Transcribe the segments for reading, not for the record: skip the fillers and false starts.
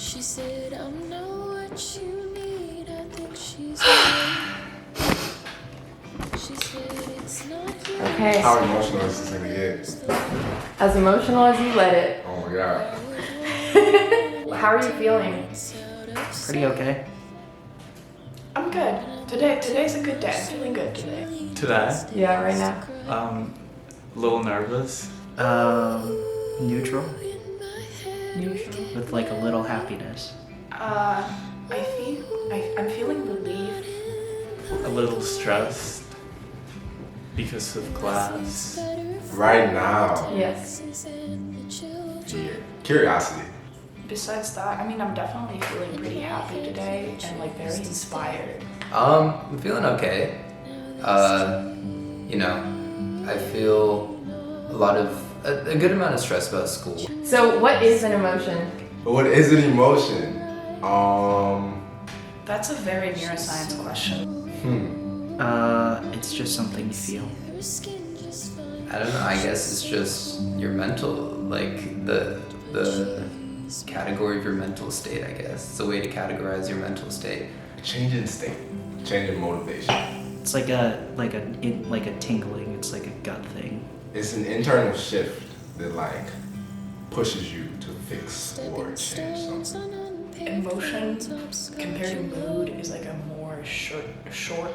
She said, I know what you need. I think she's right. She said, it's not you. Okay. How emotional is this gonna get? As emotional as you let it. Oh my god. How are you feeling? Pretty okay. I'm good. Today's a good day. I'm feeling good today. Today, Yeah, right now. a little nervous. Neutral. Neutral. With like a little happiness. I'm feeling relieved. A little stressed because of class. Right now, Yes. fear. Curiosity. Besides that, I mean, I'm definitely feeling pretty happy today and like very inspired. I'm feeling okay. I feel a good amount of stress about school. So what is an emotion? But what is an emotion? That's a very neuroscience question. It's just something you feel. I don't know, I guess it's just your mental, like the category of your mental state, I guess. It's a way to categorize your mental state. Change in state. Change in motivation. It's like a tingling. It's like a gut thing. It's an internal shift that like pushes you to fix or change something. Emotion compared to mood is like a more short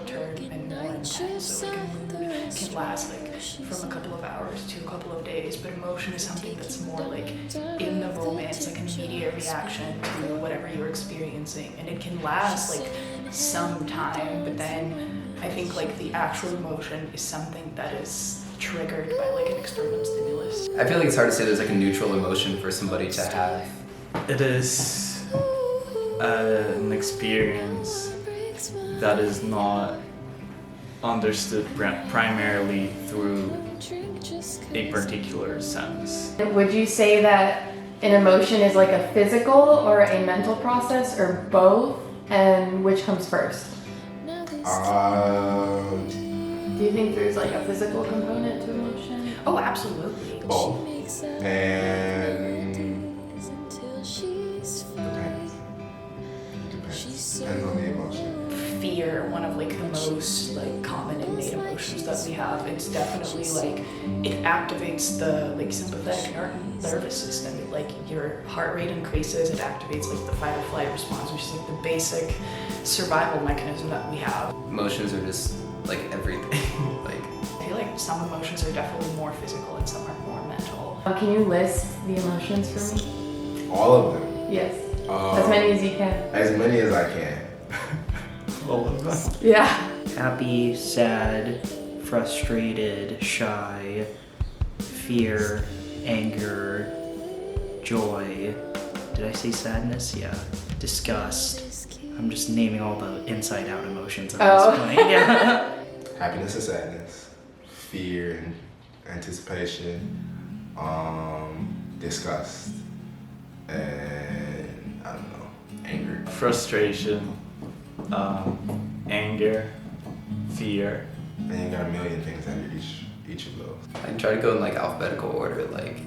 term and more intense. So like a mood can last like from a couple of hours to a couple of days, but emotion is something that's more like in the moment. It's like an immediate reaction to whatever you're experiencing, and it can last like some time, but then I think like the actual emotion is something that is triggered by like an external stimulus. I feel like it's hard to say there's like a neutral emotion for somebody to have. It is an experience that is not understood primarily through a particular sense. Would you say that an emotion is like a physical or a mental process or both? And which comes first? Do you think there's like a physical component to emotion? Oh, absolutely. Both. And depends on the emotion. Fear, one of like the most like common innate emotions that we have. It's definitely like it activates the like sympathetic nervous system. Like your heart rate increases. It activates like the fight or flight response, which is like the basic survival mechanism that we have. Emotions are just like everything. Like I feel like some emotions are definitely more physical and some are more mental. Can you list the emotions for me? All of them. Yes. As many as you can. As many as I can. All of them. Yeah. Happy, sad, frustrated, shy, fear, anger, joy. Did I say sadness? Yeah. Disgust. I'm just naming all the inside out emotions at this point. Yeah. Happiness and sadness. Fear and anticipation. Disgust. And I don't know. Anger. Frustration, anger, fear. And you got a million things under each of those. I can try to go in like alphabetical order, like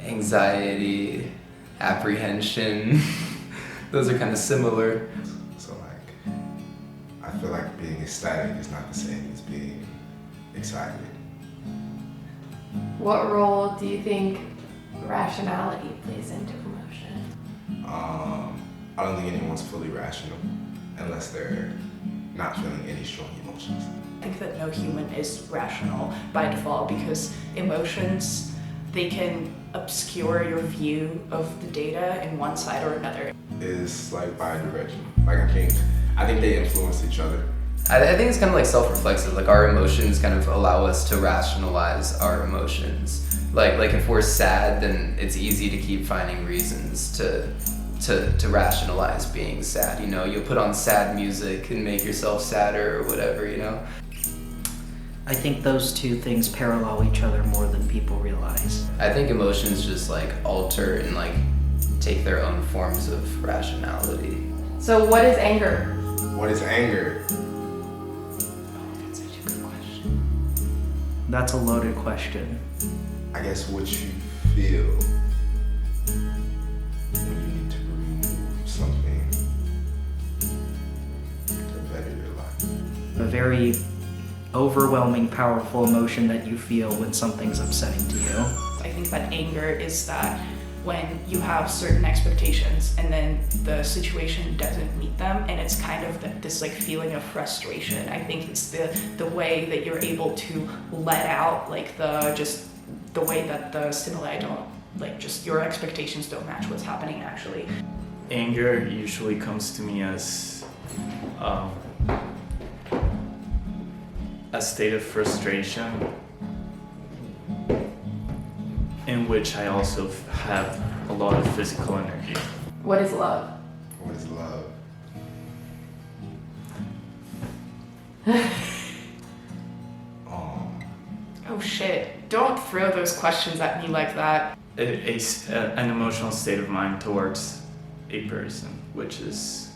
anxiety, apprehension. Those are kind of similar. So like, I feel like being ecstatic is not the same as being excited. What role do you think rationality plays into emotion? I don't think anyone's fully rational unless they're not feeling any strong emotions. I think that no human is rational by default because emotions, they can obscure your view of the data in one side or another. Is like bi-directional. Like I think they influence each other. I think it's kind of like self-reflexive. Like our emotions kind of allow us to rationalize our emotions. Like if we're sad, then it's easy to keep finding reasons to rationalize being sad. You know, you'll put on sad music and make yourself sadder or whatever. You know. I think those two things parallel each other more than people realize. I think emotions just like alter and like take their own forms of rationality. So what is anger? What is anger? That's such a good question. That's a loaded question. I guess what you feel when you need to remove very overwhelming, powerful emotion that you feel when something's upsetting to you. I think that anger is that when you have certain expectations and then the situation doesn't meet them, and it's kind of this like feeling of frustration. I think it's the way that you're able to let out like the way that the stimuli don't, like, just your expectations don't match what's happening actually. Anger usually comes to me as a state of frustration in which I also have a lot of physical energy. What is love? What is love? Oh shit, don't throw those questions at me like that. An emotional state of mind towards a person, which is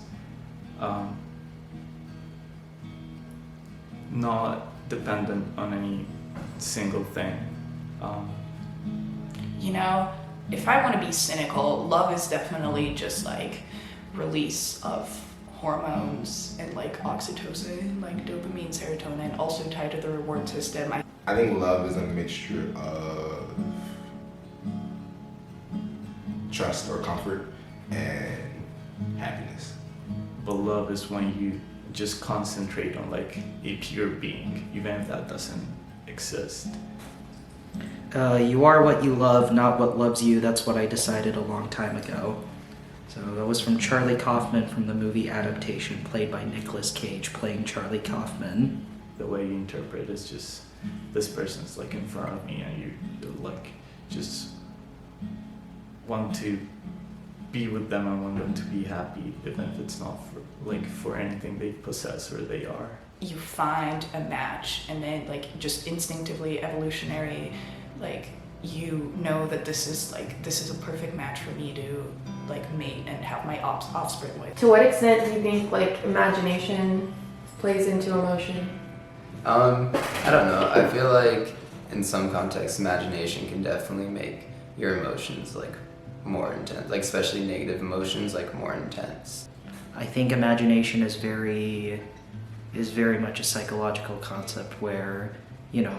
not dependent on any single thing. You know, if I want to be cynical, love is definitely just like release of hormones and like oxytocin, like dopamine, serotonin, also tied to the reward system. I think love is a mixture of trust or comfort and happiness. But love is when you just concentrate on like a pure being, even if that doesn't exist. You are what you love, not what loves you. That's what I decided a long time ago. So that was from Charlie Kaufman from the movie Adaptation, played by Nicolas Cage, playing Charlie Kaufman. The way you interpret is just, this person's like in front of me and you like just want to be with them and want them to be happy, even if it's not for anything they possess or they are. You find a match and then like just instinctively evolutionary, like you know that this is a perfect match for me to like mate and have my offspring with. To what extent do you think like imagination plays into emotion? I don't know. I feel like in some contexts, imagination can definitely make your emotions like more intense, like especially negative emotions, like more intense. I think imagination is very much a psychological concept where, you know,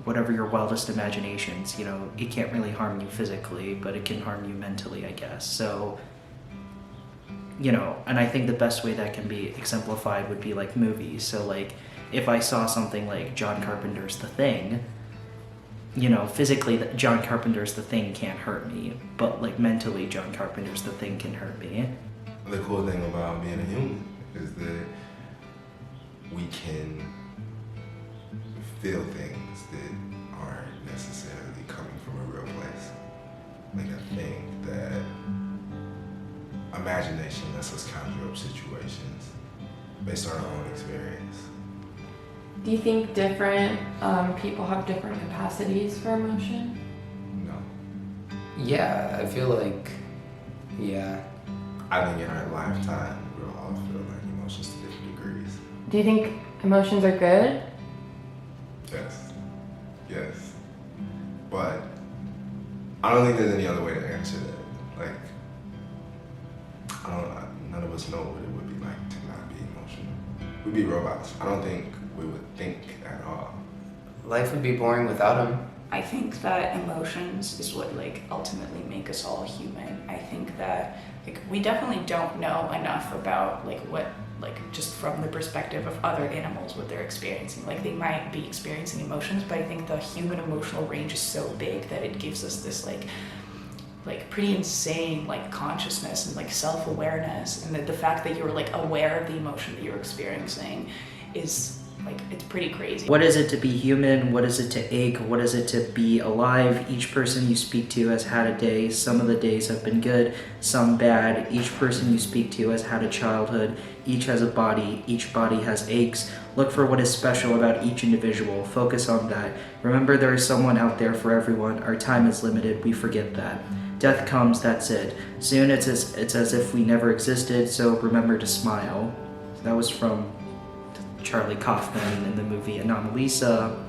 whatever your wildest imaginations, you know, it can't really harm you physically, but it can harm you mentally, I guess. So, you know, and I think the best way that can be exemplified would be like movies. So like, if I saw something like John Carpenter's The Thing, you know, physically John Carpenter's The Thing can't hurt me, but like mentally John Carpenter's The Thing can hurt me. The cool thing about being a human is that we can feel things that aren't necessarily coming from a real place. Like I think that imagination lets us conjure up situations based on our own experience. Do you think different people have different capacities for emotion? No. Yeah, I feel like, yeah. I think in our lifetime, we'll all feel like emotions to different degrees. Do you think emotions are good? Yes. Yes. But I don't think there's any other way to answer that. Like, none of us know what it would be like to not be emotional. We'd be robots. I don't think we would think at all. Life would be boring without them. I think that emotions is what like ultimately make us all human. I think that like we definitely don't know enough about like what, like just from the perspective of other animals, what they're experiencing. Like they might be experiencing emotions, but I think the human emotional range is so big that it gives us this like pretty insane like consciousness and like self-awareness, and that the fact that you're like aware of the emotion that you're experiencing is like, it's pretty crazy. What is it to be human? What is it to ache? What is it to be alive? Each person you speak to has had a day. Some of the days have been good, some bad. Each person you speak to has had a childhood. Each has a body. Each body has aches. Look for what is special about each individual. Focus on that. Remember, there is someone out there for everyone. Our time is limited. We forget that. Death comes, that's it. Soon it's as if we never existed, so remember to smile. That was from Charlie Kaufman in the movie Anomalisa.